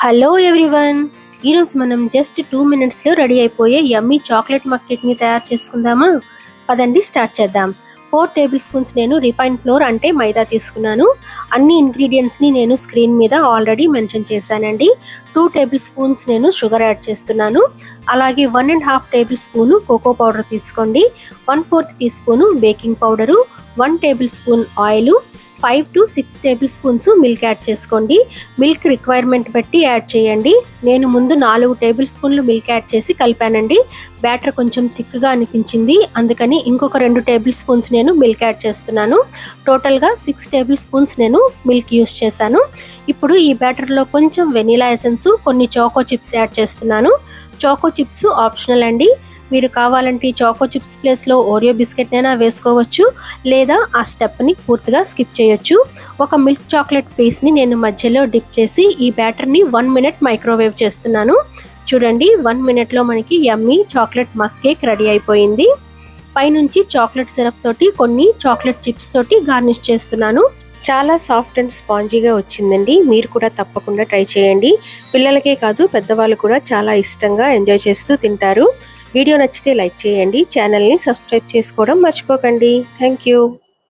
Hello everyone, ఈరోజు మనం just 2 మినిట్స్లో రెడీ అయిపోయే యమ్మీ చాక్లెట్ మక్ కేక్ని తయారు చేసుకుందామా? పదండి స్టార్ట్ చేద్దాం. 4 టేబుల్ స్పూన్స్ నేను రిఫైన్ ఫ్లోర్ అంటే మైదా తీసుకున్నాను. అన్ని ఇంగ్రీడియంట్స్ని నేను స్క్రీన్ మీద ఆల్రెడీ మెన్షన్ చేశానండి. 2 టేబుల్ స్పూన్స్ నేను షుగర్ యాడ్ చేస్తున్నాను. అలాగే 1.5 టేబుల్ స్పూను కోకో పౌడర్ తీసుకోండి. 1/4 tea spoon baking powder, 1 table spoon oil, 5 to 6 table spoons milk add చేసుకోండి. మిల్క్ రిక్వైర్మెంట్ బట్టి యాడ్ చేయండి. నేను ముందు 4 టేబుల్ స్పూన్లు మిల్క్ యాడ్ చేసి కలిపానండి. బ్యాటర్ కొంచెం థిక్గా అనిపించింది, అందుకని ఇంకొక 2 టేబుల్ స్పూన్స్ నేను మిల్క్ యాడ్ చేస్తున్నాను. టోటల్గా 6 టేబుల్ స్పూన్స్ నేను మిల్క్ యూస్ చేశాను. ఇప్పుడు ఈ బ్యాటర్లో కొంచెం వెనిలా ఎసెన్స్, కొన్ని చాకో చిప్స్ యాడ్ చేస్తున్నాను. చాకో చిప్స్ ఆప్షనల్ అండి. మీరు కావాలంటే చాకో చిప్స్ ప్లేస్లో ఓరియో బిస్కెట్ అయినా వేసుకోవచ్చు, లేదా ఆ స్టెప్ని పూర్తిగా స్కిప్ చేయొచ్చు. ఒక మిల్క్ చాక్లెట్ పీస్ని నేను మధ్యలో డిప్ చేసి ఈ బ్యాటర్ని 1 మినిట్ మైక్రోవేవ్ చేస్తున్నాను. చూడండి, 1 మినిట్లో మనకి యమ్మీ చాక్లెట్ మక్ కేక్ రెడీ అయిపోయింది. పైనుంచి చాక్లెట్ సిరప్ తోటి కొన్ని చాక్లెట్ చిప్స్ తోటి గార్నిష్ చేస్తున్నాను. చాలా సాఫ్ట్ అండ్ స్పాంజీగా వచ్చిందండి. మీరు కూడా తప్పకుండా ట్రై చేయండి. పిల్లలకే కాదు, పెద్దవాళ్ళు కూడా చాలా ఇష్టంగా ఎంజాయ్ చేస్తూ తింటారు. వీడియో నచ్చితే లైక్ చేయండి. ఛానల్ని సబ్స్క్రైబ్ చేసుకోవడం మర్చిపోకండి. Thank you.